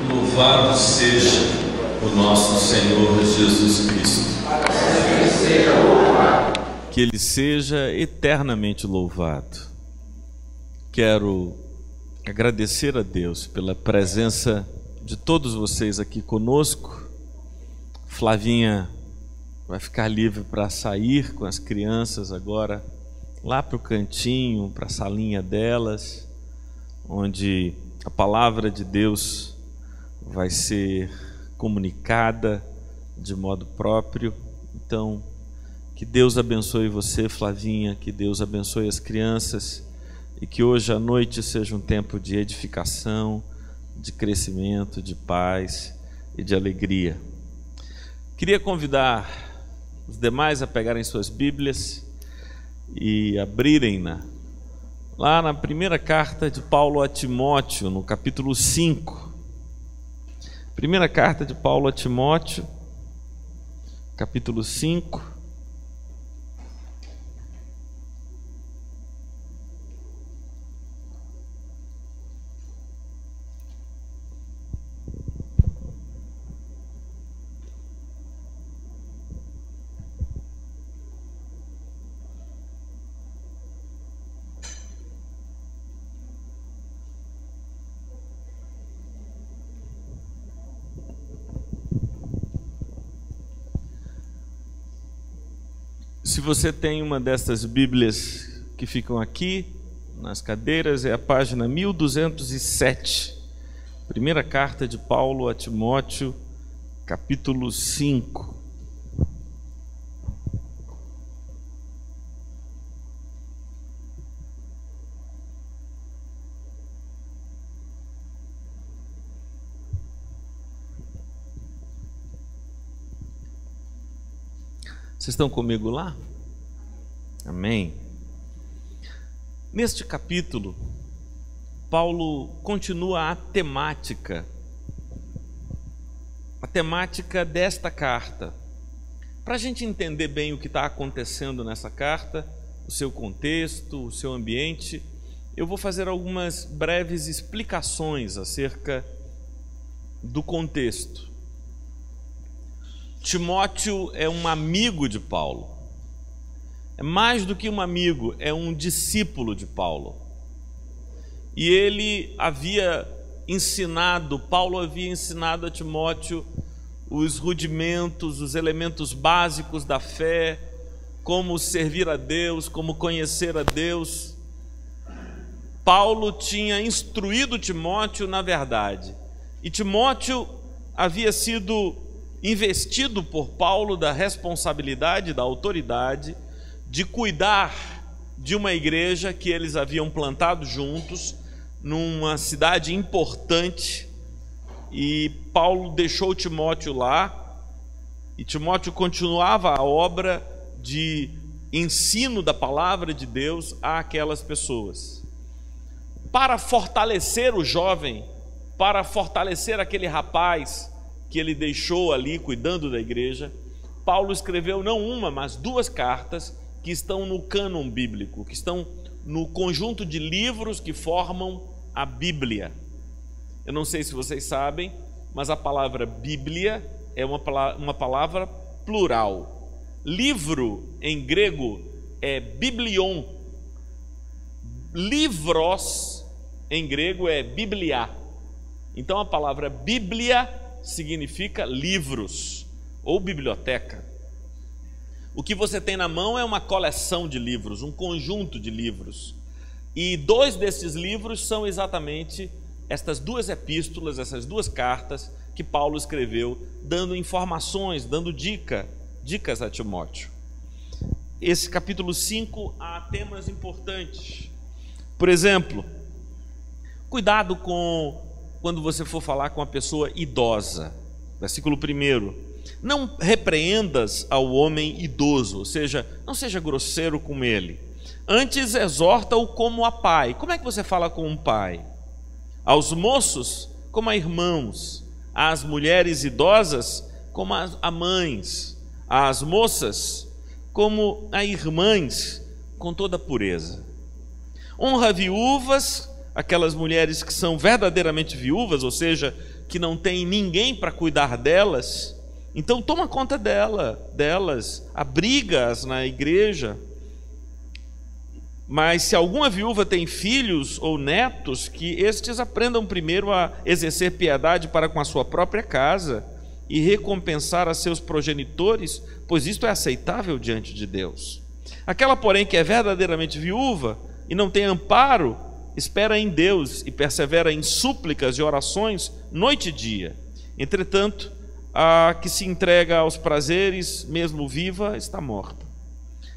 Louvado seja o nosso Senhor Jesus Cristo. Que Ele seja eternamente louvado. Quero agradecer a Deus pela presença de todos vocês aqui conosco. Flavinha vai ficar livre para sair com as crianças agora, lá para o cantinho, para a salinha delas, onde a palavra de Deus vai ser comunicada de modo próprio. Então, que Deus abençoe você, Flavinha, que Deus abençoe as crianças e que hoje à noite seja um tempo de edificação, de crescimento, de paz e de alegria. Queria convidar os demais a pegarem suas Bíblias e abrirem-na lá na primeira carta de Paulo a Timóteo, no capítulo 5. Primeira carta de Paulo a Timóteo, capítulo 5. Se você tem uma dessas Bíblias que ficam aqui nas cadeiras, é a página 1207. Primeira carta de Paulo a Timóteo, capítulo 5. Vocês estão comigo lá? Amém. Neste capítulo, Paulo continua a temática desta carta. Para a gente entender bem o que está acontecendo nessa carta, o seu contexto, o seu ambiente, eu vou fazer algumas breves explicações acerca do contexto. Timóteo é um amigo de Paulo. É mais do que um amigo, é um discípulo de Paulo. E Paulo havia ensinado a Timóteo os rudimentos, os elementos básicos da fé, como servir a Deus, como conhecer a Deus. Paulo tinha instruído Timóteo na verdade. E Timóteo havia sido investido por Paulo da responsabilidade, da autoridade de cuidar de uma igreja que eles haviam plantado juntos numa cidade importante, e Paulo deixou Timóteo lá, e Timóteo continuava a obra de ensino da palavra de Deus àquelas pessoas. Para fortalecer o jovem, para fortalecer aquele rapaz que ele deixou ali cuidando da igreja, Paulo escreveu não uma, mas 2 cartas que estão no cânon bíblico, que estão no conjunto de livros que formam a Bíblia. Eu não sei se vocês sabem, mas a palavra Bíblia é uma palavra plural. Livro em grego é biblion. Livros em grego é biblia. Então a palavra Bíblia significa livros ou biblioteca. O que você tem na mão é uma coleção de livros, um conjunto de livros. E 2 desses livros são exatamente estas 2 epístolas, essas 2 cartas que Paulo escreveu, dando informações, dando dicas a Timóteo. Esse capítulo 5 há temas importantes. Por exemplo, cuidado quando você for falar com uma pessoa idosa. Versículo 1: não repreendas ao homem idoso, ou seja, não seja grosseiro com ele. Antes exorta-o como a pai. Como é que você fala com um pai? Aos moços, como a irmãos. Às mulheres idosas, como a mães. Às moças, como a irmãs, com toda pureza. Honra viúvas, aquelas mulheres que são verdadeiramente viúvas, ou seja, que não tem ninguém para cuidar delas, então toma conta delas, abriga-as na igreja. Mas se alguma viúva tem filhos ou netos, que estes aprendam primeiro a exercer piedade para com a sua própria casa e recompensar a seus progenitores, pois isto é aceitável diante de Deus. Aquela, porém, que é verdadeiramente viúva e não tem amparo, espera em Deus e persevera em súplicas e orações noite e dia. Entretanto, a que se entrega aos prazeres, mesmo viva, está morta.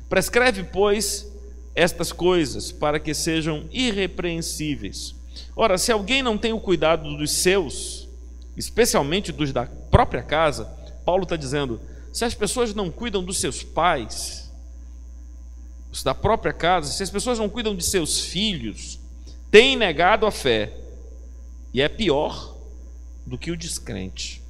Prescreve, pois, estas coisas para que sejam irrepreensíveis. Ora, se alguém não tem o cuidado dos seus, especialmente dos da própria casa, Paulo está dizendo, se as pessoas não cuidam dos seus pais, os da própria casa, se as pessoas não cuidam de seus filhos, têm negado a fé, e é pior do que o descrente.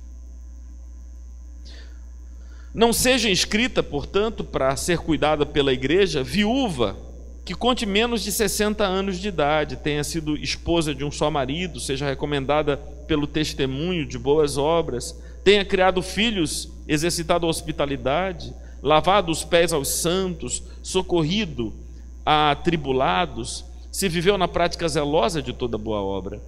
Não seja inscrita, portanto, para ser cuidada pela igreja, viúva que conte menos de 60 anos de idade, tenha sido esposa de um só marido, seja recomendada pelo testemunho de boas obras, tenha criado filhos, exercitado a hospitalidade, lavado os pés aos santos, socorrido a atribulados, se viveu na prática zelosa de toda boa obra.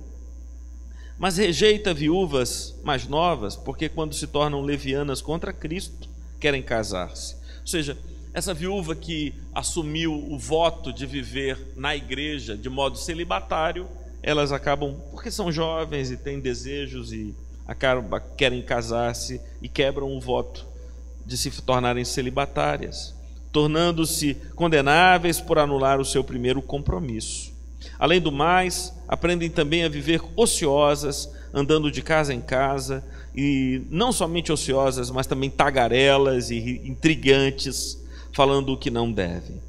Mas rejeita viúvas mais novas, porque quando se tornam levianas contra Cristo, querem casar-se. Ou seja, essa viúva que assumiu o voto de viver na igreja de modo celibatário, elas acabam, porque são jovens e têm desejos e querem casar-se e quebram o voto de se tornarem celibatárias, tornando-se condenáveis por anular o seu primeiro compromisso. Além do mais, aprendem também a viver ociosas, andando de casa em casa, e não somente ociosas, mas também tagarelas e intrigantes, falando o que não devem.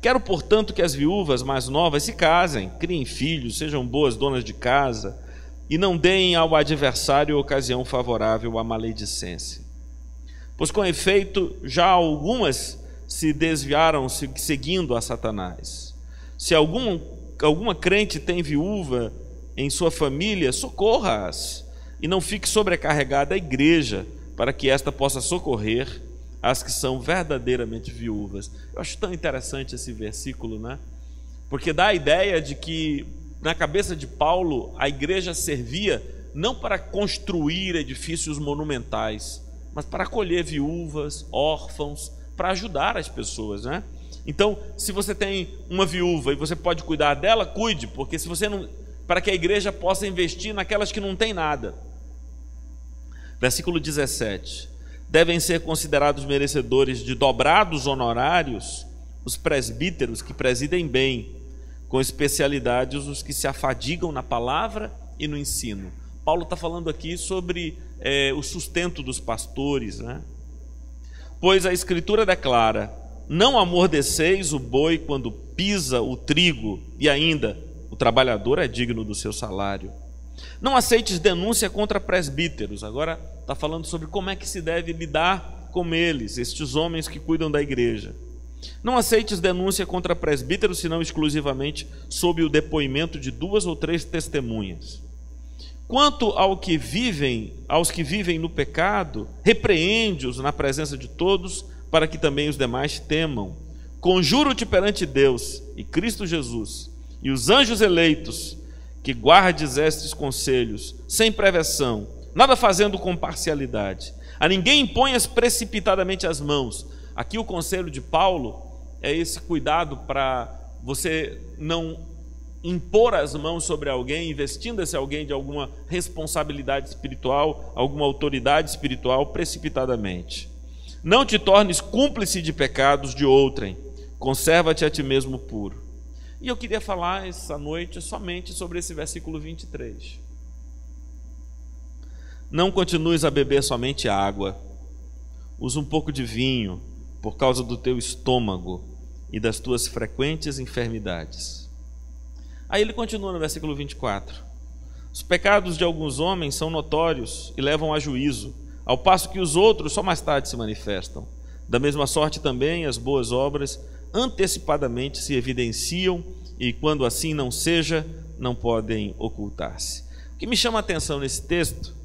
Quero, portanto, que as viúvas mais novas se casem, criem filhos, sejam boas donas de casa e não deem ao adversário ocasião favorável à maledicência. Pois, com efeito, já algumas se desviaram seguindo a Satanás. Se alguma crente tem viúva em sua família, socorra-as e não fique sobrecarregada a igreja, para que esta possa socorrer as que são verdadeiramente viúvas. Eu acho tão interessante esse versículo, né? Porque dá a ideia de que na cabeça de Paulo a igreja servia não para construir edifícios monumentais, mas para acolher viúvas, órfãos, para ajudar as pessoas, né? Então, se você tem uma viúva e você pode cuidar dela, cuide, porque se você não, para que a igreja possa investir naquelas que não têm nada. Versículo 17. Devem ser considerados merecedores de dobrados honorários os presbíteros que presidem bem, com especialidade os que se afadigam na palavra e no ensino. Paulo está falando aqui sobre o sustento dos pastores, né? Pois a Escritura declara: não amordeceis o boi quando pisa o trigo, e ainda o trabalhador é digno do seu salário. Não aceites denúncia contra presbíteros. Agora está falando sobre como é que se deve lidar com eles, estes homens que cuidam da igreja. Não aceites denúncia contra presbíteros, senão exclusivamente sob o depoimento de 2 ou 3 testemunhas. Quanto aos que vivem no pecado, repreende-os na presença de todos, para que também os demais temam. Conjuro-te perante Deus e Cristo Jesus e os anjos eleitos, que guardes estes conselhos, sem prevenção, nada fazendo com parcialidade. A ninguém imponhas precipitadamente as mãos. Aqui o conselho de Paulo é esse cuidado para você não impor as mãos sobre alguém, investindo esse alguém de alguma responsabilidade espiritual, alguma autoridade espiritual precipitadamente. Não te tornes cúmplice de pecados de outrem, conserva-te a ti mesmo puro. E eu queria falar essa noite somente sobre esse versículo 23. Não continues a beber somente água, usa um pouco de vinho, por causa do teu estômago e das tuas frequentes enfermidades. Aí ele continua no versículo 24. Os pecados de alguns homens são notórios e levam a juízo, ao passo que os outros só mais tarde se manifestam. Da mesma sorte também as boas obras antecipadamente se evidenciam e, quando assim não seja, não podem ocultar-se. O que me chama a atenção nesse texto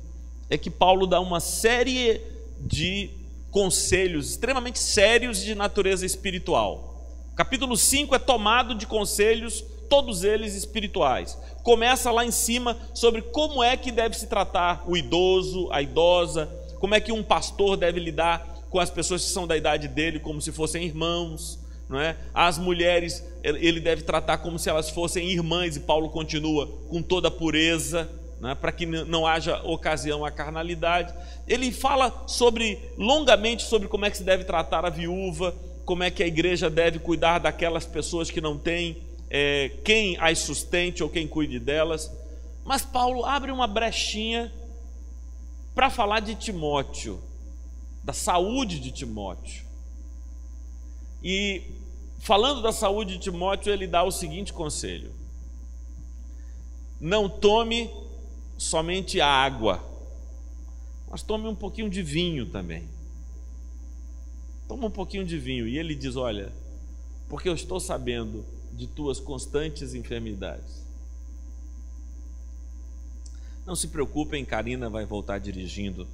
é que Paulo dá uma série de conselhos extremamente sérios de natureza espiritual. Capítulo 5 é tomado de conselhos, todos eles espirituais. Começa lá em cima sobre como é que deve se tratar o idoso, a idosa, como é que um pastor deve lidar com as pessoas que são da idade dele como se fossem irmãos, não é? As mulheres ele deve tratar como se elas fossem irmãs, e Paulo continua com toda a pureza, né, para que não haja ocasião à carnalidade. Ele fala longamente sobre como é que se deve tratar a viúva, como é que a igreja deve cuidar daquelas pessoas que não têm quem as sustente ou quem cuide delas. Mas Paulo abre uma brechinha para falar de Timóteo, da saúde de Timóteo. E falando da saúde de Timóteo, ele dá o seguinte conselho: não tome somente água, mas tome um pouquinho de vinho também. Toma um pouquinho de vinho. E ele diz: olha, porque eu estou sabendo de tuas constantes enfermidades. Não se preocupem, Karina vai voltar dirigindo.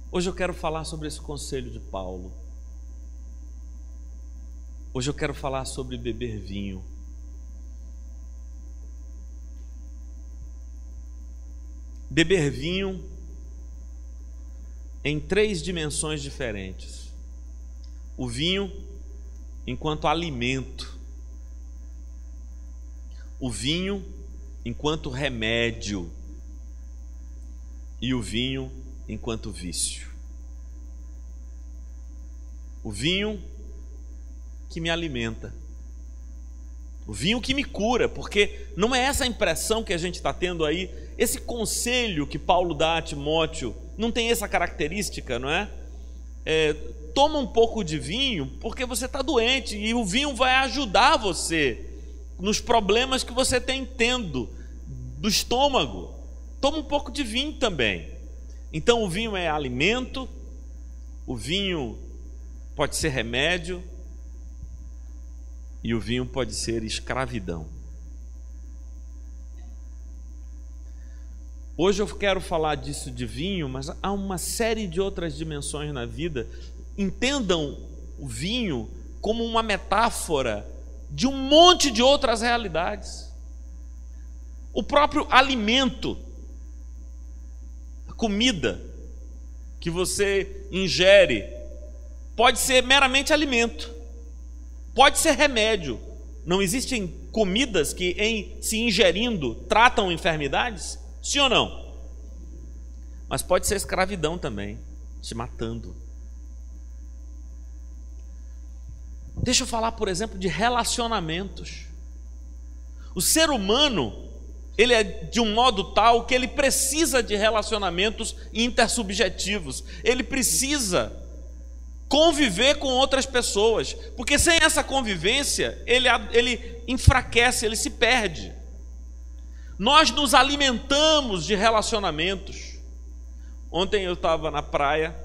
Hoje eu quero falar sobre esse conselho de Paulo. Hoje eu quero falar sobre beber vinho. Beber vinho em 3 dimensões diferentes. O vinho enquanto alimento. O vinho enquanto remédio. E o vinho enquanto vício. O vinho que me alimenta, o vinho que me cura, porque não é essa a impressão que a gente está tendo aí. Esse conselho que Paulo dá a Timóteo não tem essa característica, não é? Toma um pouco de vinho porque você está doente, e o vinho vai ajudar você nos problemas que você tem tendo do estômago. Toma um pouco de vinho também. Então o vinho é alimento, o vinho pode ser remédio, e o vinho pode ser escravidão. Hoje eu quero falar disso de vinho, mas há uma série de outras dimensões na vida. Entendam o vinho como uma metáfora de um monte de outras realidades. O próprio alimento, a comida que você ingere, pode ser meramente alimento, pode ser remédio. Não existem comidas que, se ingerindo, tratam enfermidades? Sim ou não? Mas pode ser escravidão também, te matando. Deixa eu falar, por exemplo, de relacionamentos. O ser humano, ele é de um modo tal que ele precisa de relacionamentos intersubjetivos. Ele precisa conviver com outras pessoas, porque sem essa convivência ele enfraquece, ele se perde. Nós nos alimentamos de relacionamentos. Ontem eu estava na praia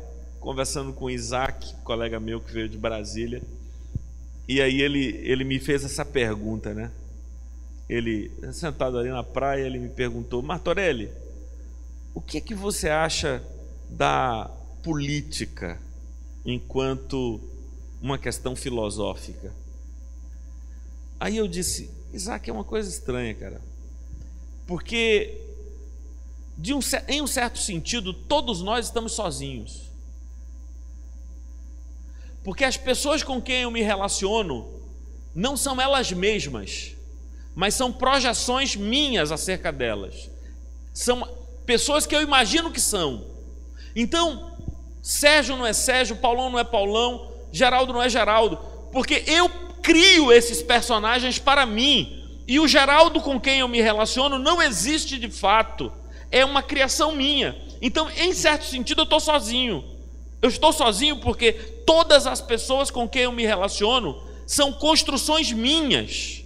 conversando com o Isaac, colega meu que veio de Brasília, e aí ele me fez essa pergunta, né? Ele, sentado ali na praia, ele me perguntou: Martorelli, o que é que você acha da política enquanto uma questão filosófica? Aí eu disse: Isaac, é uma coisa estranha, cara, porque em um certo sentido todos nós estamos sozinhos, porque as pessoas com quem eu me relaciono não são elas mesmas, mas são projeções minhas acerca delas. São pessoas que eu imagino que são. Então, Sérgio não é Sérgio, Paulão não é Paulão, Geraldo não é Geraldo, porque eu crio esses personagens para mim, e o Geraldo com quem eu me relaciono não existe de fato, é uma criação minha. Então, em certo sentido, eu estou sozinho. Eu estou sozinho porque todas as pessoas com quem eu me relaciono são construções minhas,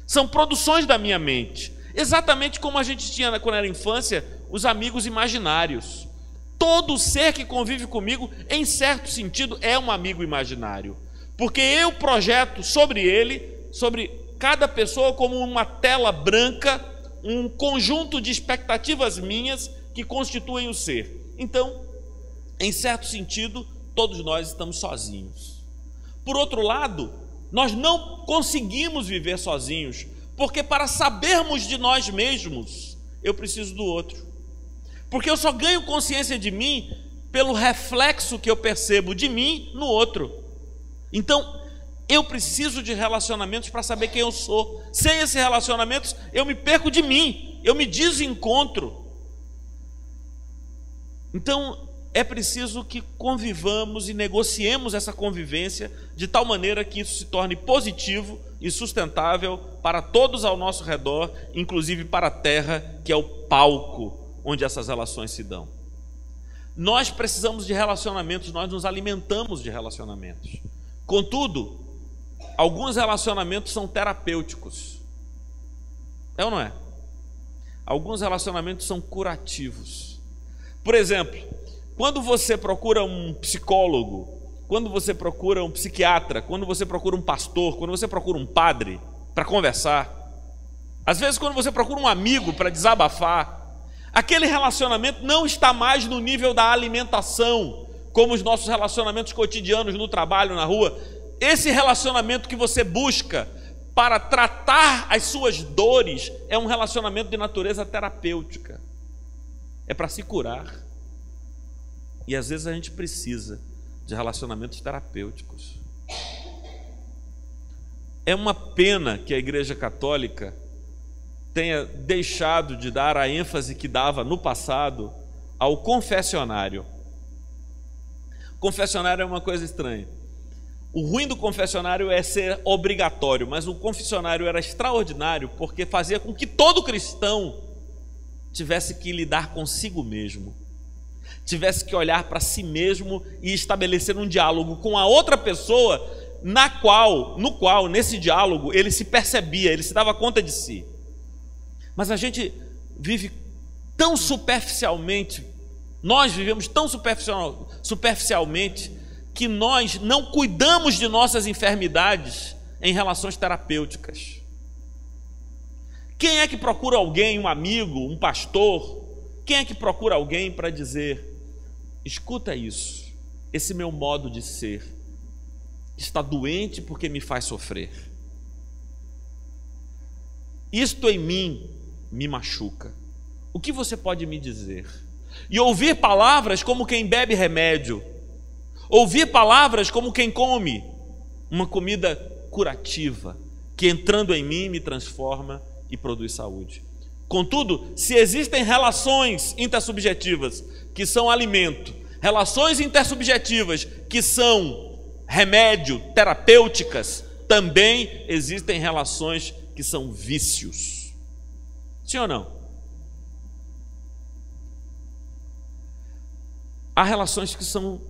são produções da minha mente. Exatamente como a gente tinha quando era infância, os amigos imaginários. Todo ser que convive comigo, em certo sentido, é um amigo imaginário, porque eu projeto sobre ele sobre cada pessoa como uma tela branca, um conjunto de expectativas minhas que constituem o ser. Então, em certo sentido, todos nós estamos sozinhos. Por outro lado, nós não conseguimos viver sozinhos, porque para sabermos de nós mesmos, eu preciso do outro. Porque eu só ganho consciência de mim pelo reflexo que eu percebo de mim no outro. Então, eu preciso de relacionamentos para saber quem eu sou. Sem esses relacionamentos, eu me perco de mim, eu me desencontro. Então, é preciso que convivamos e negociemos essa convivência de tal maneira que isso se torne positivo e sustentável para todos ao nosso redor, inclusive para a terra, que é o palco onde essas relações se dão. Nós precisamos de relacionamentos, nós nos alimentamos de relacionamentos. Contudo, alguns relacionamentos são terapêuticos. É ou não é? Alguns relacionamentos são curativos. Por exemplo, quando você procura um psicólogo, quando você procura um psiquiatra, quando você procura um pastor, quando você procura um padre para conversar, às vezes quando você procura um amigo para desabafar, aquele relacionamento não está mais no nível da alimentação, como os nossos relacionamentos cotidianos no trabalho, na rua. Esse relacionamento que você busca para tratar as suas dores é um relacionamento de natureza terapêutica. É para se curar. E às vezes a gente precisa de relacionamentos terapêuticos. É uma pena que a Igreja Católica tenha deixado de dar a ênfase que dava no passado ao confessionário. Confessionário é uma coisa estranha. O ruim do confessionário é ser obrigatório, mas o confessionário era extraordinário porque fazia com que todo cristão tivesse que lidar consigo mesmo, tivesse que olhar para si mesmo e estabelecer um diálogo com a outra pessoa no qual, nesse diálogo, ele se percebia, ele se dava conta de si. Mas a gente vive tão superficialmente, nós vivemos tão superficialmente, que nós não cuidamos de nossas enfermidades em relações terapêuticas. Quem é que procura alguém, um amigo, um pastor? Quem é que procura alguém para dizer: escuta isso, esse meu modo de ser está doente porque me faz sofrer. Isto em mim me machuca. O que você pode me dizer? E ouvir palavras como quem bebe remédio, ouvir palavras como quem come uma comida curativa, que entrando em mim me transforma e produz saúde. Contudo, se existem relações intersubjetivas que são alimento, relações intersubjetivas que são remédio, terapêuticas, também existem relações que são vícios. Sim ou não? Há relações que são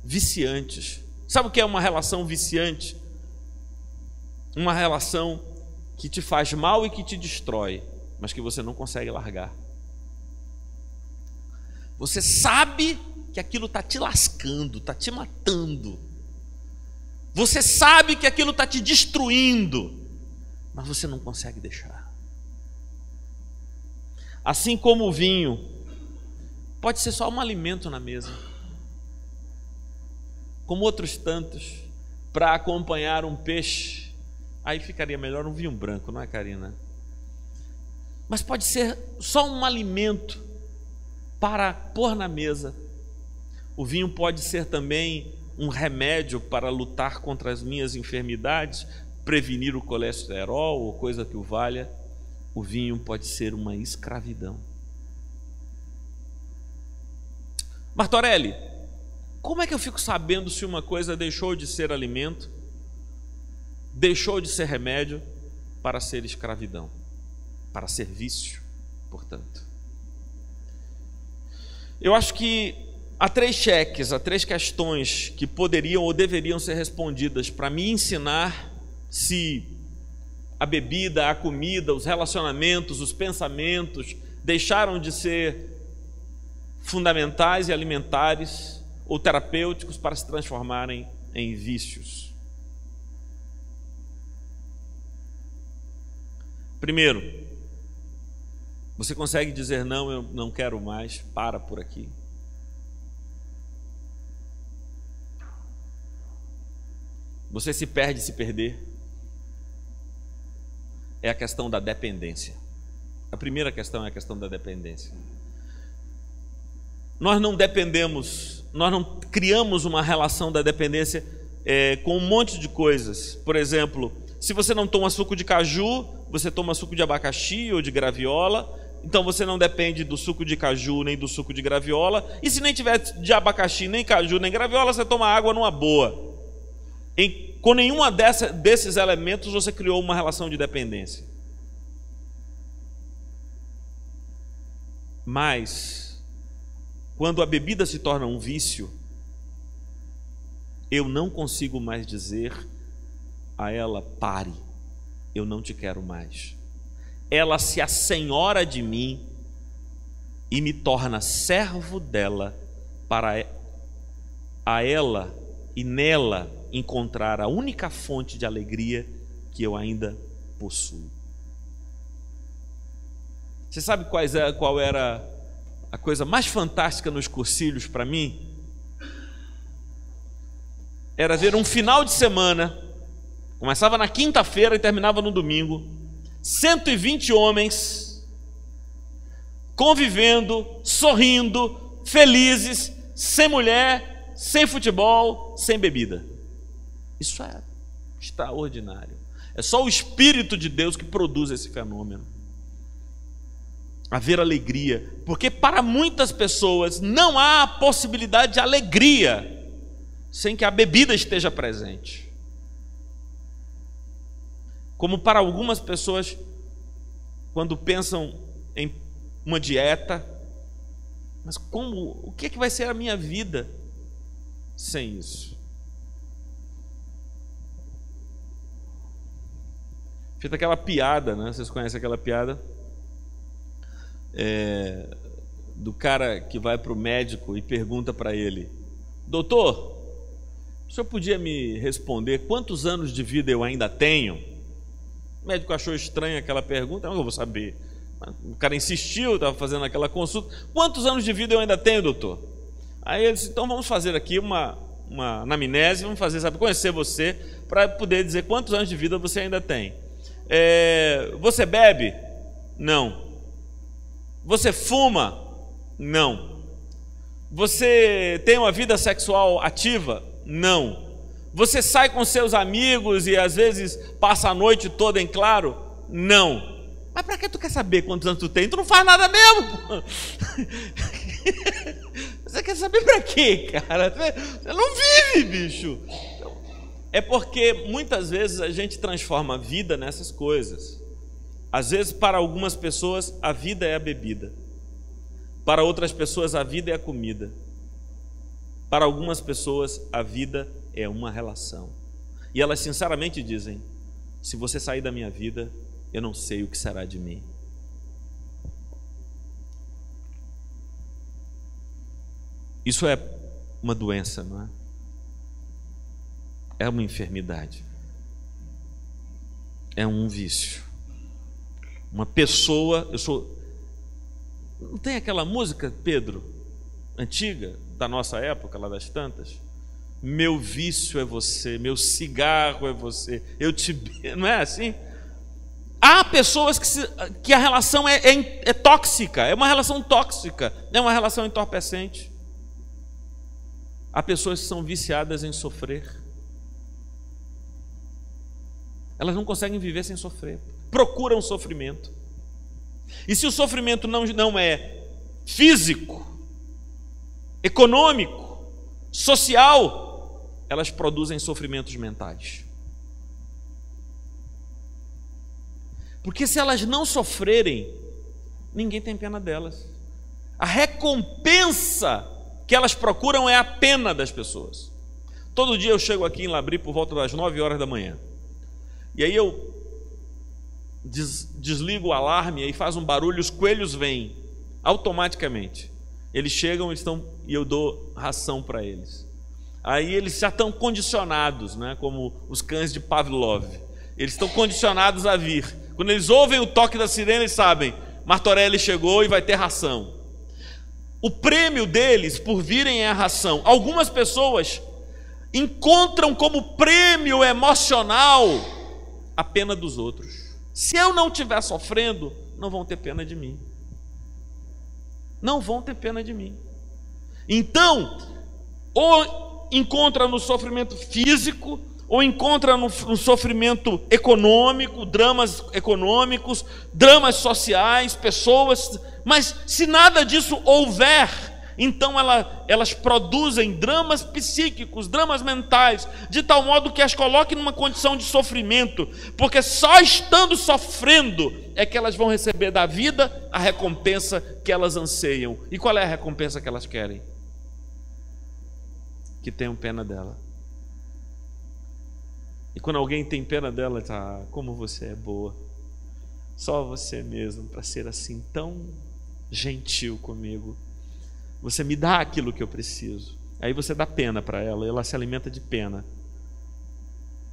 viciantes. Sabe o que é uma relação viciante? Uma relação que te faz mal e que te destrói, mas que você não consegue largar. Você sabe que aquilo está te lascando, está te matando. Você sabe que aquilo está te destruindo, mas você não consegue deixar. Assim como o vinho pode ser só um alimento na mesa, como outros tantos, para acompanhar um peixe, aí ficaria melhor um vinho branco, não é, Karina? Mas pode ser só um alimento para pôr na mesa. O vinho pode ser também um remédio para lutar contra as minhas enfermidades, prevenir o colesterol ou coisa que o valha. O vinho pode ser uma escravidão. Martorelli, como é que eu fico sabendo se uma coisa deixou de ser alimento, deixou de ser remédio para ser escravidão, para ser vício, portanto? Eu acho que há 3 cheques, há 3 questões que poderiam ou deveriam ser respondidas para me ensinar se a bebida, a comida, os relacionamentos, os pensamentos deixaram de ser fundamentais e alimentares ou terapêuticos para se transformarem em vícios. Primeiro, você consegue dizer não, eu não quero mais, para por aqui. Você se perde se perder. É a questão da dependência. A primeira questão é a questão da dependência. Nós não dependemos, nós não criamos uma relação da dependência com um monte de coisas. Por exemplo, se você não toma suco de caju, você toma suco de abacaxi ou de graviola, então você não depende do suco de caju nem do suco de graviola. E se nem tiver de abacaxi, nem caju, nem graviola, você toma água numa boa. Com nenhuma desses elementos você criou uma relação de dependência. Mas, quando a bebida se torna um vício, eu não consigo mais dizer a ela: pare, eu não te quero mais. Ela se assenhora de mim e me torna servo dela, para a ela e nela encontrar a única fonte de alegria que eu ainda possuo. Você sabe qual era a coisa mais fantástica nos cursilhos para mim? Era ver um final de semana, começava na quinta-feira e terminava no domingo, 120 homens convivendo, sorrindo, felizes, sem mulher, sem futebol, sem bebida. Isso é extraordinário. É só o Espírito de Deus que produz esse fenômeno. Haver alegria, porque para muitas pessoas não há possibilidade de alegria sem que a bebida esteja presente. Como para algumas pessoas, quando pensam em uma dieta, mas o que vai ser a minha vida sem isso? Feita aquela piada, né? Vocês conhecem aquela piada? Do cara que vai para o médico e pergunta para ele: doutor, o senhor podia me responder quantos anos de vida eu ainda tenho? O médico achou estranha aquela pergunta. Não, eu vou saber. O cara insistiu, estava fazendo aquela consulta: quantos anos de vida eu ainda tenho, doutor? Aí ele disse: então vamos fazer aqui uma anamnese, vamos fazer, sabe, conhecer você, para poder dizer quantos anos de vida você ainda tem. Você bebe? Não. Você fuma? Não. Você tem uma vida sexual ativa? Não. Você sai com seus amigos e às vezes passa a noite toda em claro? Não. Mas para que tu quer saber quantos anos tu tem? Tu não faz nada mesmo. Você quer saber para quê, cara? Você não vive, bicho. É porque muitas vezes a gente transforma a vida nessas coisas. Às vezes, para algumas pessoas, a vida é a bebida. Para outras pessoas, a vida é a comida. Para algumas pessoas, a vida é uma relação. E elas sinceramente dizem: se você sair da minha vida, eu não sei o que será de mim. Isso é uma doença, não é? É uma enfermidade. É um vício. Uma pessoa, não tem aquela música, Pedro, antiga, da nossa época, lá das tantas? Meu vício é você, meu cigarro é você, eu te... Não é assim? Há pessoas que a relação é tóxica, é uma relação tóxica, é uma relação entorpecente. Há pessoas que são viciadas em sofrer. Elas não conseguem viver sem sofrer. Procuram sofrimento. E se o sofrimento não é físico, econômico, social, elas produzem sofrimentos mentais. Porque se elas não sofrerem, ninguém tem pena delas. A recompensa que elas procuram é a pena das pessoas. Todo dia eu chego aqui em Labri por volta das 9 horas da manhã. E aí eu desligo o alarme, aí faz um barulho, os coelhos vêm automaticamente. Eles chegam e eu dou ração para eles. Aí eles já estão condicionados, né, como os cães de Pavlov. Eles estão condicionados a vir. Quando eles ouvem o toque da sirene, eles sabem, Martorelli chegou e vai ter ração. O prêmio deles por virem é a ração. Algumas pessoas encontram como prêmio emocional a pena dos outros. Se eu não estiver sofrendo, não vão ter pena de mim. Não vão ter pena de mim. Então, ou encontra no sofrimento físico, ou encontra no sofrimento econômico, dramas econômicos, dramas sociais, pessoas, mas se nada disso houver, então elas produzem dramas psíquicos, dramas mentais, de tal modo que as coloquem numa condição de sofrimento, porque só estando sofrendo é que elas vão receber da vida a recompensa que elas anseiam. E qual é a recompensa que elas querem? Que tenham pena dela. E quando alguém tem pena dela, como você é boa, só você mesmo para ser assim tão gentil comigo, você me dá aquilo que eu preciso. Aí você dá pena para ela, ela se alimenta de pena.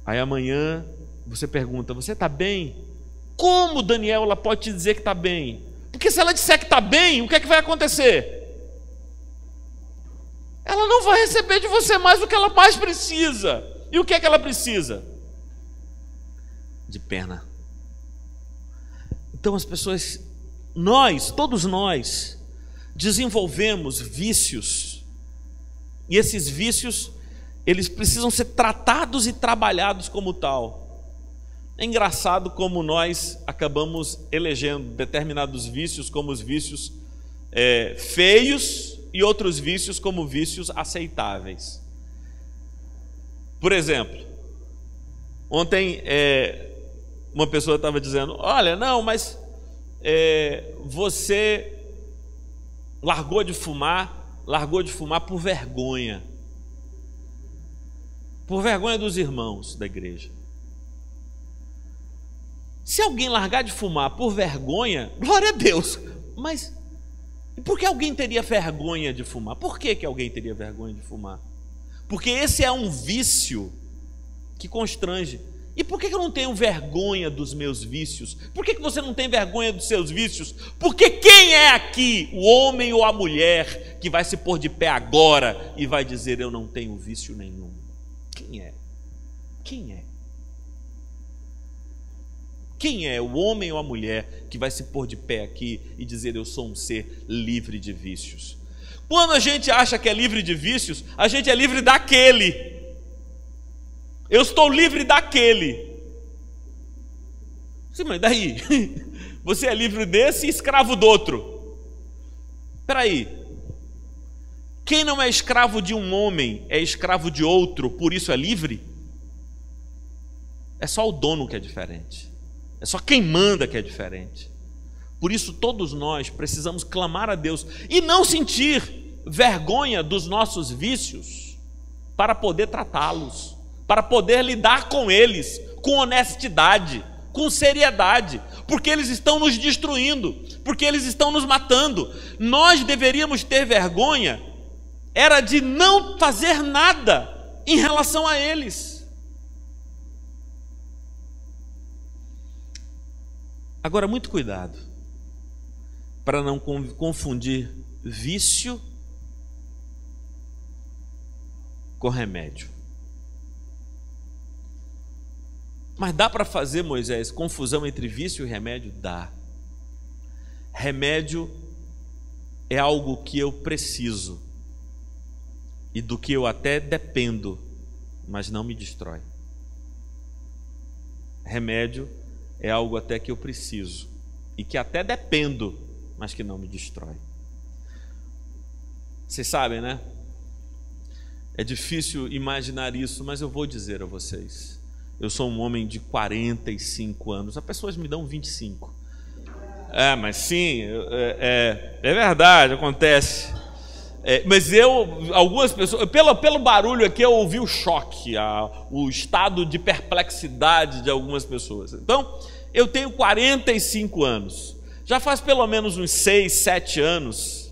Aí amanhã você pergunta, você está bem? Como, Daniel, ela pode te dizer que está bem? Porque se ela disser que está bem, o que é que vai acontecer? Ela não vai receber de você mais do que ela mais precisa. E o que é que ela precisa? De pena. Então as pessoas, todos nós, desenvolvemos vícios, e esses vícios, eles precisam ser tratados e trabalhados como tal. É engraçado como nós acabamos elegendo determinados vícios como os vícios feios e outros vícios como vícios aceitáveis. Por exemplo, ontem uma pessoa estava dizendo, olha, não, mas você largou de fumar por vergonha dos irmãos da igreja. Se alguém largar de fumar por vergonha, glória a Deus, mas por que alguém teria vergonha de fumar? Por que alguém teria vergonha de fumar? Porque esse é um vício que constrange. E por que eu não tenho vergonha dos meus vícios? Por que você não tem vergonha dos seus vícios? Porque quem é aqui, o homem ou a mulher, que vai se pôr de pé agora e vai dizer, eu não tenho vício nenhum? Quem é? Quem é? Quem é o homem ou a mulher que vai se pôr de pé aqui e dizer, eu sou um ser livre de vícios? Quando a gente acha que é livre de vícios, a gente é livre daquele. Eu estou livre daquele. Sim, mas daí? Você é livre desse e escravo do outro. Espera aí. Quem não é escravo de um homem é escravo de outro, por isso é livre? É só o dono que é diferente. É só quem manda que é diferente. Por isso todos nós precisamos clamar a Deus e não sentir vergonha dos nossos vícios para poder tratá-los, para poder lidar com eles com honestidade, com seriedade, porque eles estão nos destruindo, porque eles estão nos matando. Nós deveríamos ter vergonha, era de não fazer nada em relação a eles. Agora, muito cuidado, para não confundir vício com remédio. Mas dá para fazer, Moisés, confusão entre vício e remédio? Dá. Remédio é algo que eu preciso e do que eu até dependo, mas não me destrói. Remédio é algo até que eu preciso e que até dependo, mas que não me destrói. Vocês sabem, né? É difícil imaginar isso, mas eu vou dizer a vocês. Eu sou um homem de 45 anos. As pessoas me dão 25. Mas sim, é verdade, acontece. Mas algumas pessoas, pelo barulho aqui, eu ouvi o choque, o estado de perplexidade de algumas pessoas. Então, eu tenho 45 anos. Já faz pelo menos uns 6, 7 anos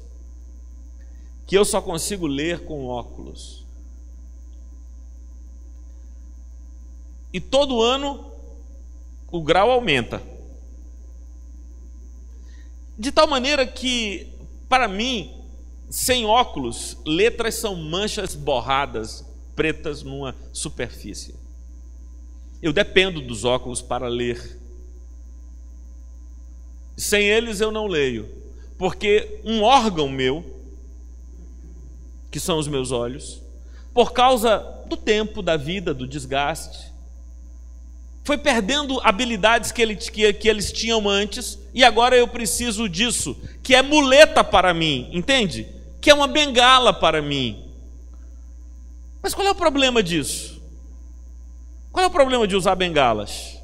que eu só consigo ler com óculos. E todo ano o grau aumenta. De tal maneira que, para mim, sem óculos, letras são manchas borradas, pretas numa superfície. Eu dependo dos óculos para ler. Sem eles eu não leio, porque um órgão meu, que são os meus olhos, por causa do tempo, da vida, do desgaste, foi perdendo habilidades que eles tinham antes, e agora eu preciso disso, que é muleta para mim, entende? Que é uma bengala para mim. Mas qual é o problema disso? Qual é o problema de usar bengalas?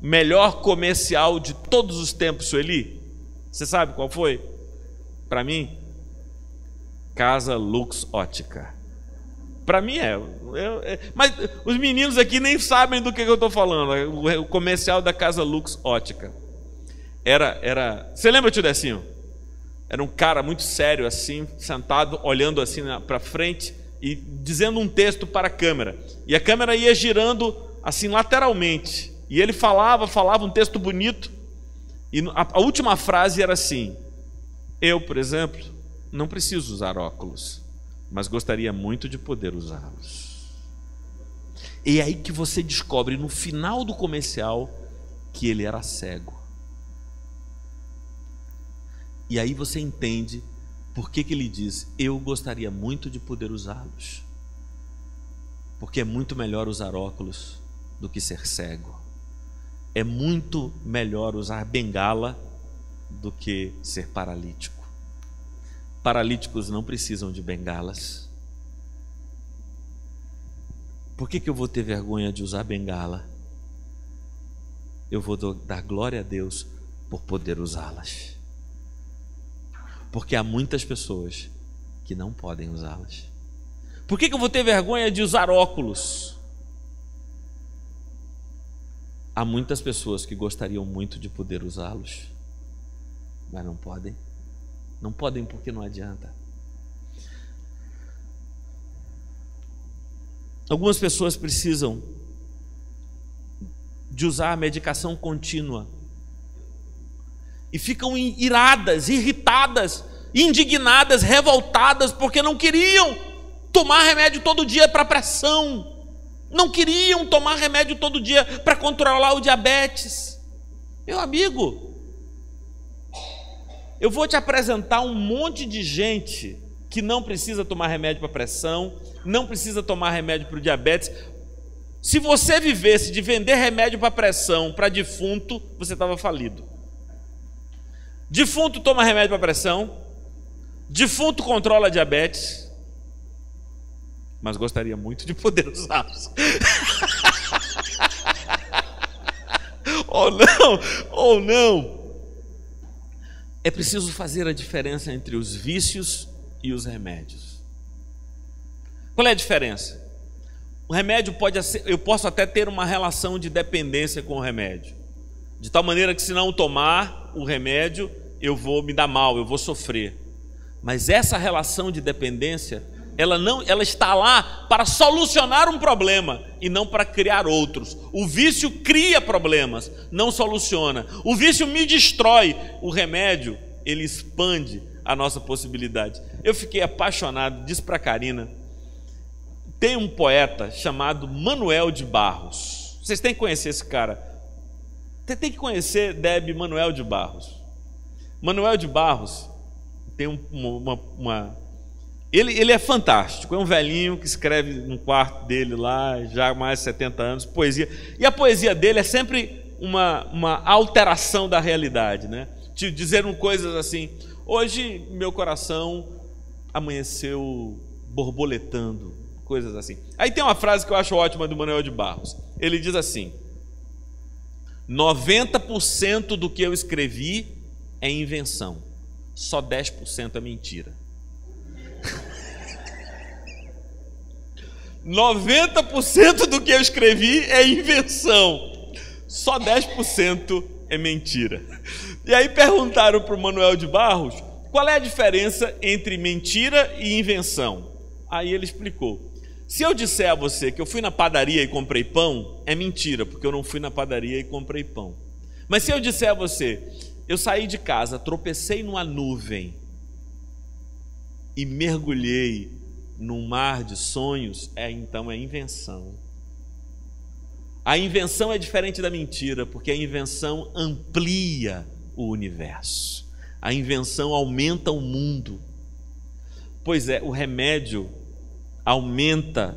Melhor comercial de todos os tempos, Sueli? Você sabe qual foi? Para mim, Casa Lux Ótica. Para mim mas os meninos aqui nem sabem do que eu estou falando. O comercial da Casa Lux Ótica. Você lembra, tio Decinho? Era um cara muito sério assim, sentado, olhando assim para frente e dizendo um texto para a câmera. E a câmera ia girando assim lateralmente. E ele falava um texto bonito. E a última frase era assim: eu, por exemplo, não preciso usar óculos, mas gostaria muito de poder usá-los. E é aí que você descobre no final do comercial que ele era cego. E aí você entende por que ele diz: eu gostaria muito de poder usá-los. Porque é muito melhor usar óculos do que ser cego. É muito melhor usar bengala do que ser paralítico. Paralíticos não precisam de bengalas. Por que eu vou ter vergonha de usar bengala? Eu vou dar glória a Deus por poder usá-las. Porque há muitas pessoas que não podem usá-las. Por que eu vou ter vergonha de usar óculos? Há muitas pessoas que gostariam muito de poder usá-los, mas não podem. Não podem porque não adianta. Algumas pessoas precisam de usar a medicação contínua e ficam iradas, irritadas, indignadas, revoltadas, porque não queriam tomar remédio todo dia para pressão, não queriam tomar remédio todo dia para controlar o diabetes. Meu amigo, eu vou te apresentar um monte de gente que não precisa tomar remédio para pressão, não precisa tomar remédio para o diabetes. Se você vivesse de vender remédio para pressão para defunto, você estava falido. Defunto toma remédio para pressão, defunto controla diabetes, mas gostaria muito de poder usá-los. ou não. É preciso fazer a diferença entre os vícios e os remédios. Qual é a diferença? O remédio eu posso até ter uma relação de dependência com o remédio, de tal maneira que se não tomar o remédio, eu vou me dar mal, eu vou sofrer. Mas essa relação de dependência, ela está lá para solucionar um problema e não para criar outros. O vício cria problemas, não soluciona. O vício me destrói. O remédio, ele expande a nossa possibilidade. Eu fiquei apaixonado, disse para a Karina, tem um poeta chamado Manuel de Barros. Vocês têm que conhecer esse cara. Você tem que conhecer, Deb, Manuel de Barros. Manuel de Barros tem ele é fantástico, é um velhinho que escreve no quarto dele lá, já há mais de 70 anos, poesia. E a poesia dele é sempre uma alteração da realidade, né? Dizendo coisas assim: hoje meu coração amanheceu borboletando, coisas assim. Aí tem uma frase que eu acho ótima do Manuel de Barros. Ele diz assim: 90% do que eu escrevi é invenção, só 10% é mentira. 90% do que eu escrevi é invenção, só 10% é mentira. E aí perguntaram para o Manuel de Barros qual é a diferença entre mentira e invenção. Aí ele explicou: se eu disser a você que eu fui na padaria e comprei pão, é mentira, porque eu não fui na padaria e comprei pão. Mas se eu disser a você, eu saí de casa, tropecei numa nuvem e mergulhei num mar de sonhos, então é invenção. A invenção é diferente da mentira, porque a invenção amplia o universo. A invenção aumenta o mundo. Pois é, o remédio aumenta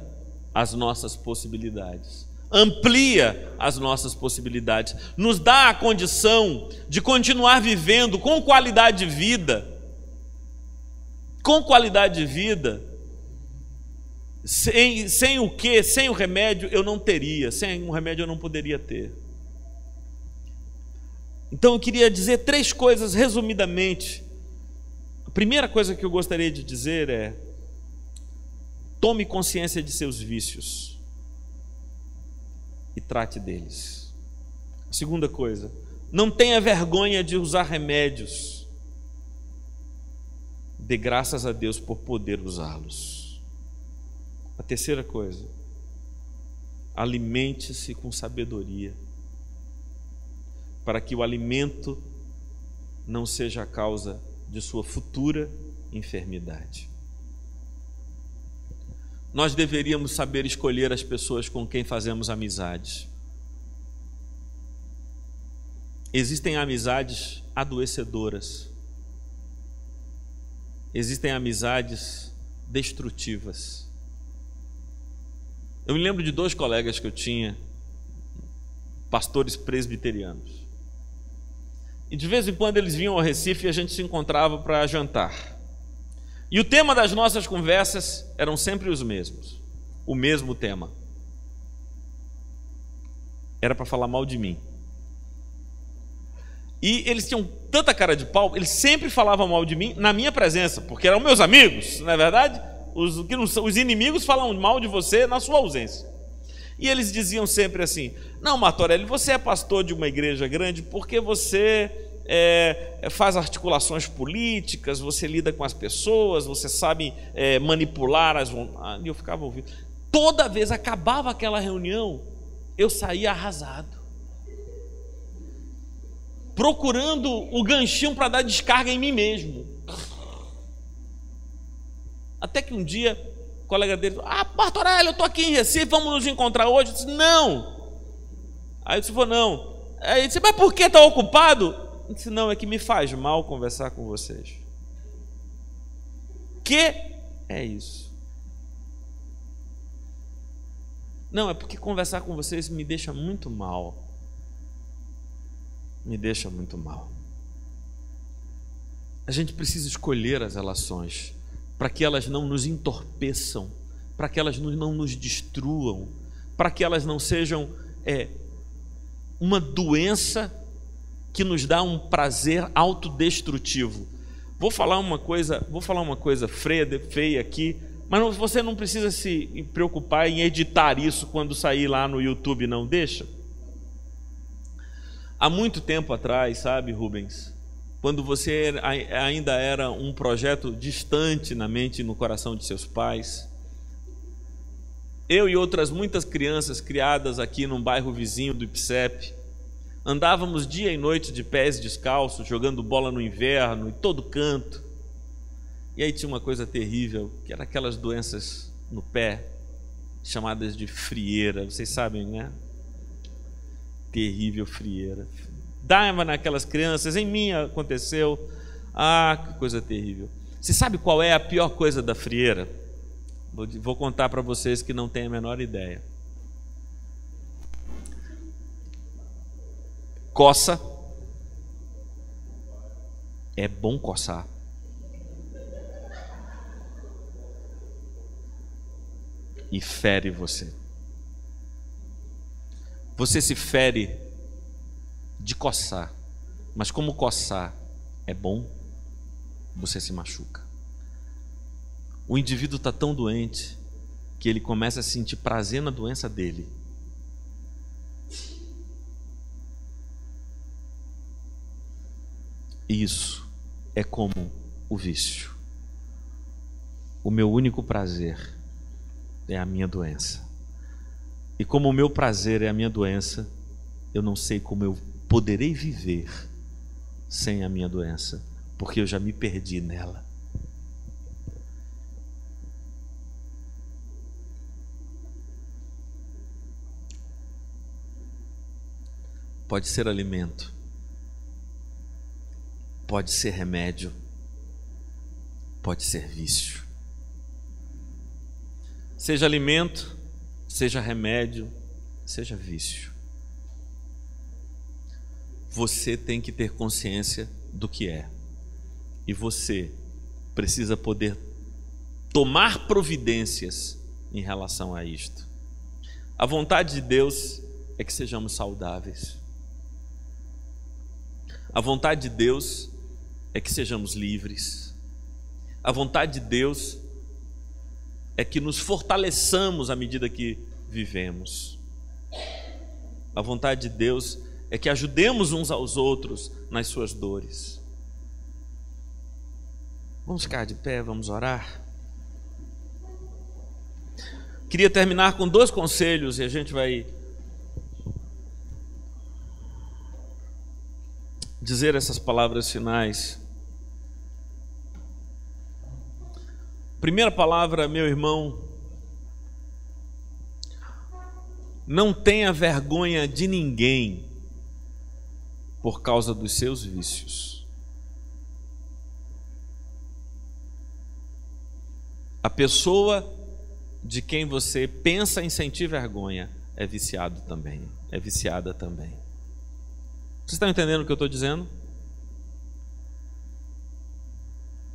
as nossas possibilidades, amplia as nossas possibilidades, nos dá a condição de continuar vivendo com qualidade de vida. Com qualidade de vida. Sem o quê? Sem o remédio eu não teria, sem um remédio eu não poderia ter. Então eu queria dizer 3 coisas resumidamente. A primeira coisa que eu gostaria de dizer é: tome consciência de seus vícios e trate deles. A segunda coisa, não tenha vergonha de usar remédios. Dê graças a Deus por poder usá-los. A terceira coisa, alimente-se com sabedoria, para que o alimento não seja a causa de sua futura enfermidade. Nós deveríamos saber escolher as pessoas com quem fazemos amizade. Existem amizades adoecedoras. Existem amizades destrutivas. Eu me lembro de 2 colegas que eu tinha, pastores presbiterianos. E de vez em quando eles vinham ao Recife e a gente se encontrava para jantar. E o tema das nossas conversas eram sempre os mesmos. O mesmo tema. Era para falar mal de mim. E eles tinham tanta cara de pau, eles sempre falavam mal de mim na minha presença, porque eram meus amigos, não é verdade? Os inimigos falam mal de você na sua ausência. E eles diziam sempre assim: não, Martorelli, você é pastor de uma igreja grande porque você faz articulações políticas, você lida com as pessoas, você sabe manipular as vontades. E eu ficava ouvindo. Toda vez acabava aquela reunião, eu saía arrasado, procurando o ganchinho para dar descarga em mim mesmo. Até que um dia, o colega dele falou: Martorelli, eu estou aqui em Recife, vamos nos encontrar hoje. Eu disse: não. Aí eu disse: vou não. Aí ele disse: mas por que está ocupado? Eu disse: não, é que me faz mal conversar com vocês. Que é isso? Não, é porque conversar com vocês me deixa muito mal. Me deixa muito mal. A gente precisa escolher as relações para que elas não nos entorpeçam, para que elas não nos destruam, para que elas não sejam uma doença que nos dá um prazer autodestrutivo. Vou falar uma coisa feia aqui, mas você não precisa se preocupar em editar isso quando sair lá no YouTube, não, deixa. Há muito tempo atrás, sabe, Rubens, quando você ainda era um projeto distante na mente e no coração de seus pais, eu e outras muitas crianças criadas aqui num bairro vizinho do IPSEP, andávamos dia e noite de pés descalços, jogando bola no inverno, em todo canto. E aí tinha uma coisa terrível, que era aquelas doenças no pé, chamadas de frieira, vocês sabem, né? Terrível frieira. Dava naquelas crianças, em mim aconteceu. Que coisa terrível. Você sabe qual é a pior coisa da frieira? Vou contar para vocês que não têm a menor ideia. Coça. É bom coçar. E fere você. Você se fere de coçar, mas como coçar é bom, você se machuca. O indivíduo está tão doente que ele começa a sentir prazer na doença dele. Isso é como o vício. O meu único prazer é a minha doença. E como o meu prazer é a minha doença, eu não sei como eu poderei viver sem a minha doença, porque eu já me perdi nela. Pode ser alimento, pode ser remédio, pode ser vício. Seja alimento, seja remédio, seja vício. Você tem que ter consciência do que é. E você precisa poder tomar providências em relação a isto. A vontade de Deus é que sejamos saudáveis. A vontade de Deus é que sejamos livres. A vontade de Deus é que nos fortaleçamos à medida que vivemos. A vontade de Deus é que ajudemos uns aos outros nas suas dores. Vamos ficar de pé, vamos orar. Queria terminar com 2 conselhos e a gente vai dizer essas palavras finais. Primeira palavra, meu irmão, não tenha vergonha de ninguém por causa dos seus vícios. A pessoa de quem você pensa em sentir vergonha é viciado também, é viciada também. Vocês estão entendendo o que eu estou dizendo?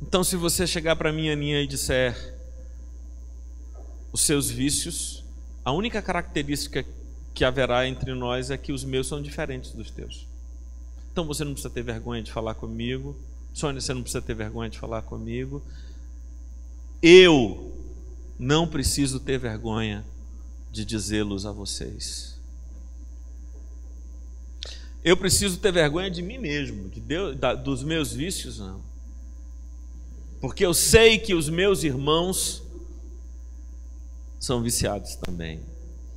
Então, se você chegar para mim, Aninha, e disser os seus vícios, a única característica que haverá entre nós é que os meus são diferentes dos teus. Então você não precisa ter vergonha de falar comigo. Sônia, você não precisa ter vergonha de falar comigo. Eu não preciso ter vergonha de dizê-los a vocês. Eu preciso ter vergonha de mim mesmo, de Deus, dos meus vícios, não. Porque eu sei que os meus irmãos são viciados também.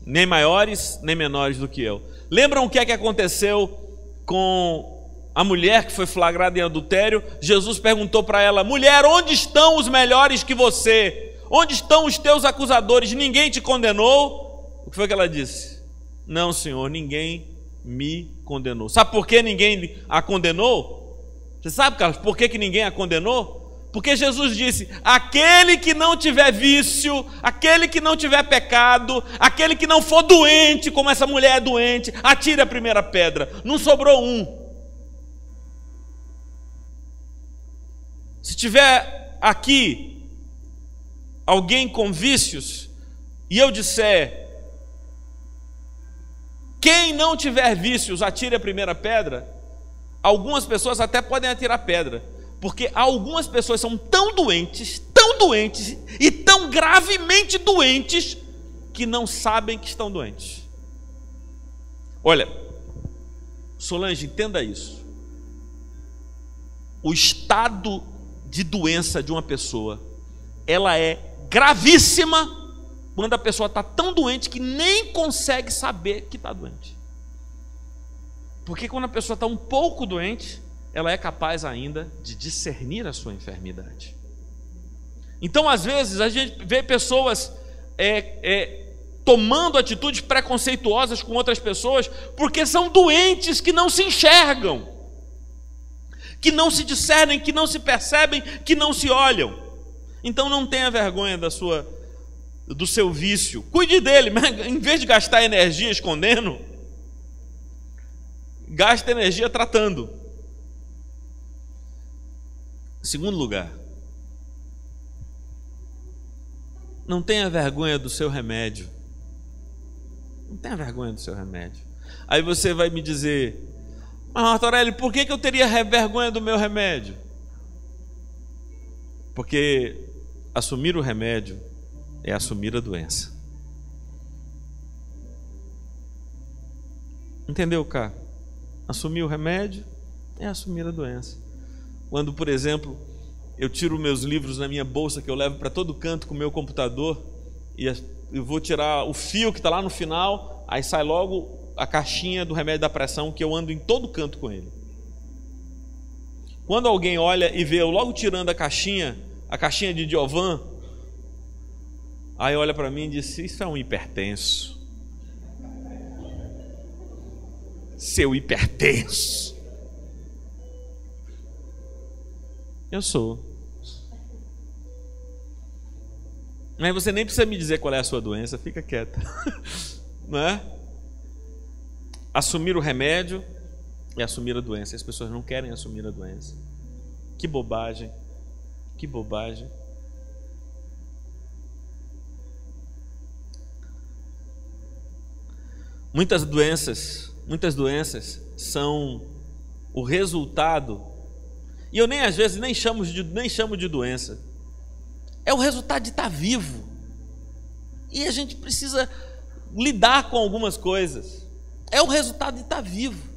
Nem maiores, nem menores do que eu. Lembram o que é que aconteceu com a mulher que foi flagrada em adultério? Jesus perguntou para ela: mulher, onde estão os melhores que você? Onde estão os teus acusadores? Ninguém te condenou? O que foi que ela disse? Não, Senhor, ninguém me condenou. Sabe por que ninguém a condenou? Você sabe, Carlos, por que ninguém a condenou? Porque Jesus disse: aquele que não tiver vício, aquele que não tiver pecado, aquele que não for doente, como essa mulher é doente, atire a primeira pedra. Não sobrou um. Se tiver aqui alguém com vícios, e eu disser: quem não tiver vícios, atire a primeira pedra, algumas pessoas até podem atirar pedra. Porque algumas pessoas são tão doentes e tão gravemente doentes, que não sabem que estão doentes. Olha, Solange, entenda isso. O estado de doença de uma pessoa, ela é gravíssima quando a pessoa está tão doente que nem consegue saber que está doente. Porque quando a pessoa está um pouco doente, ela é capaz ainda de discernir a sua enfermidade. Então, às vezes, a gente vê pessoas tomando atitudes preconceituosas com outras pessoas, porque são doentes que não se enxergam, que não se discernem, que não se percebem, que não se olham. Então, não tenha vergonha do seu vício. Cuide dele, mas em vez de gastar energia escondendo, gaste energia tratando. Segundo lugar, não tenha vergonha do seu remédio. Não tenha vergonha do seu remédio. Aí você vai me dizer: mas Martorelli, por que eu teria vergonha do meu remédio? Porque assumir o remédio é assumir a doença. Entendeu, cá? Assumir o remédio é assumir a doença. Quando, por exemplo, eu tiro meus livros na minha bolsa, que eu levo para todo canto com o meu computador, e eu vou tirar o fio que está lá no final, aí sai logo a caixinha do remédio da pressão, que eu ando em todo canto com ele. Quando alguém olha e vê eu logo tirando a caixinha de Diovan, aí olha para mim e diz: isso é um hipertenso. Seu hipertenso. Eu sou. Mas você nem precisa me dizer qual é a sua doença, fica quieta. Não é? Assumir o remédio é assumir a doença. As pessoas não querem assumir a doença. Que bobagem. Que bobagem. Muitas doenças são o resultado, e eu nem às vezes nem chamo de doença. É o resultado de estar vivo. E a gente precisa lidar com algumas coisas. É o resultado de estar vivo.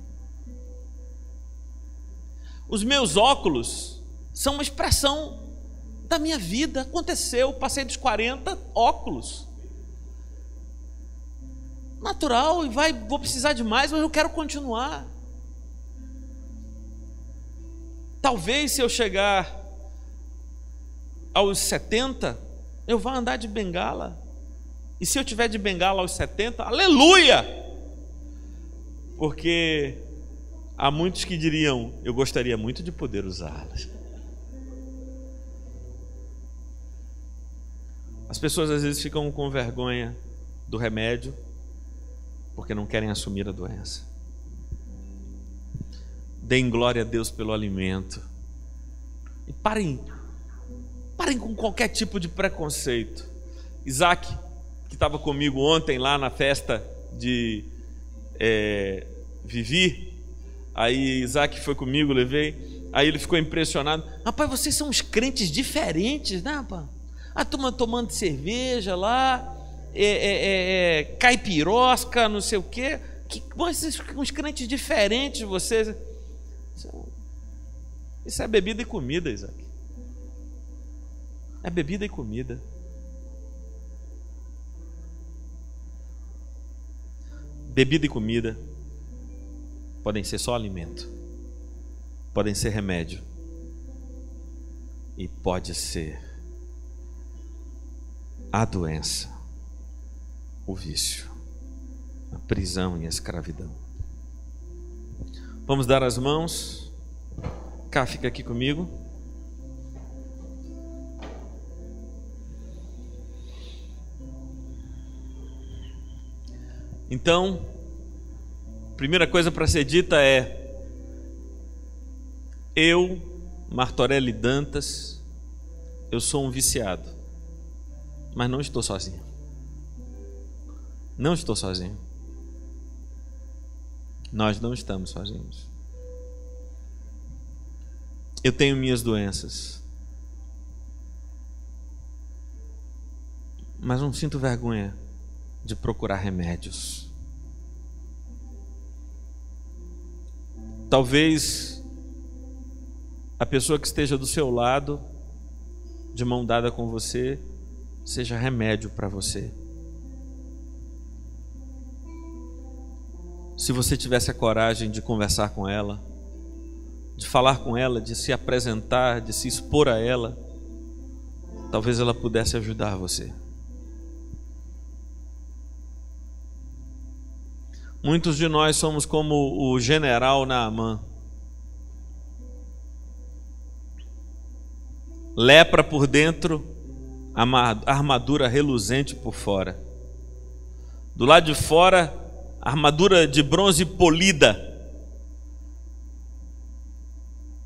Os meus óculos são uma expressão da minha vida. Aconteceu, passei dos 40, óculos. Natural, e vou precisar de mais, mas eu quero continuar. Talvez se eu chegar aos 70, eu vá andar de bengala. E se eu tiver de bengala aos 70, aleluia! Porque há muitos que diriam: eu gostaria muito de poder usá-las. As pessoas às vezes ficam com vergonha do remédio porque não querem assumir a doença. Deem glória a Deus pelo alimento. E parem com qualquer tipo de preconceito. Isaac, que estava comigo ontem lá na festa de Vivi, aí Isaac foi comigo, levei, aí ele ficou impressionado. Rapaz, vocês são uns crentes diferentes, né, rapaz? A turma tomando cerveja lá, caipirosca, não sei o quê. Vocês uns crentes diferentes, vocês. Isso é bebida e comida, Isaac. É bebida e comida. Bebida e comida podem ser só alimento, podem ser remédio, e pode ser a doença, o vício, a prisão e a escravidão. Vamos dar as mãos. Cá, fica aqui comigo. Então, primeira coisa para ser dita é: eu, Martorelli Dantas, eu sou um viciado, mas não estou sozinho. Não estou sozinho. Nós não estamos sozinhos. Eu tenho minhas doenças, mas não sinto vergonha de procurar remédios. Talvez a pessoa que esteja do seu lado, de mão dada com você, seja remédio para você. Se você tivesse a coragem de conversar com ela, de falar com ela, de se apresentar, de se expor a ela, talvez ela pudesse ajudar você. Muitos de nós somos como o general Naamã. Lepra por dentro, armadura reluzente por fora. Do lado de fora, armadura de bronze polida,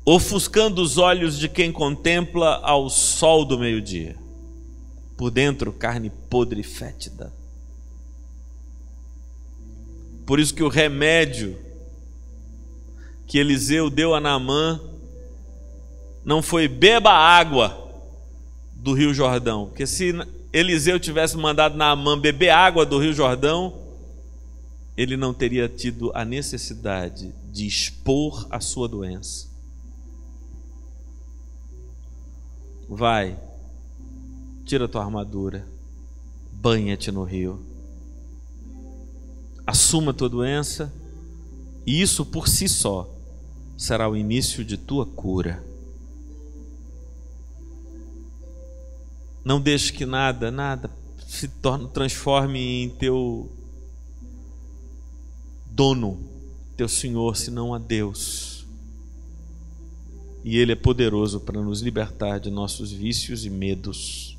ofuscando os olhos de quem contempla ao sol do meio-dia. Por dentro, carne podre e fétida. Por isso que o remédio que Eliseu deu a Naamã não foi beba água do Rio Jordão, porque se Eliseu tivesse mandado Naamã beber água do Rio Jordão, ele não teria tido a necessidade de expor a sua doença. Vai, tira tua armadura, banha-te no rio, assuma a tua doença, e isso por si só será o início de tua cura. Não deixe que nada se transforme em teu dono, teu Senhor, senão a Deus. E Ele é poderoso para nos libertar de nossos vícios e medos,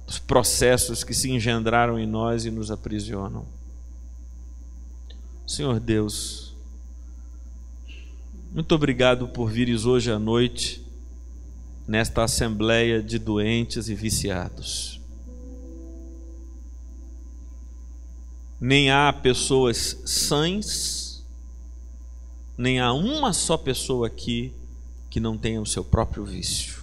dos processos que se engendraram em nós e nos aprisionam. Senhor Deus, muito obrigado por vires hoje à noite nesta assembleia de doentes e viciados. Nem há pessoas sãs, nem há uma só pessoa aqui que não tenha o seu próprio vício,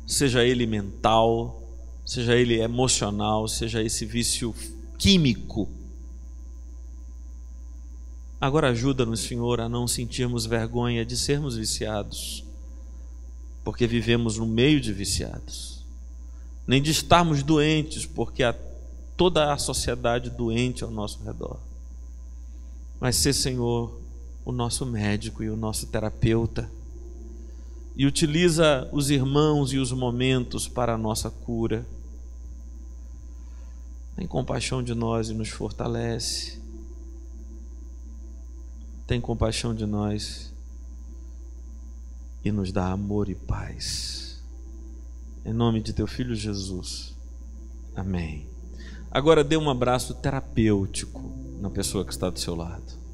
seja ele mental, seja ele emocional, seja esse vício químico. Agora ajuda-nos, Senhor, a não sentirmos vergonha de sermos viciados, porque vivemos no meio de viciados, nem de estarmos doentes, porque há toda a sociedade doente ao nosso redor. Mas ser, Senhor, o nosso médico e o nosso terapeuta, e utiliza os irmãos e os momentos para a nossa cura. Tem compaixão de nós e nos fortalece. Tem compaixão de nós e nos dá amor e paz. Em nome de teu Filho Jesus. Amém. Agora dê um abraço terapêutico na pessoa que está do seu lado.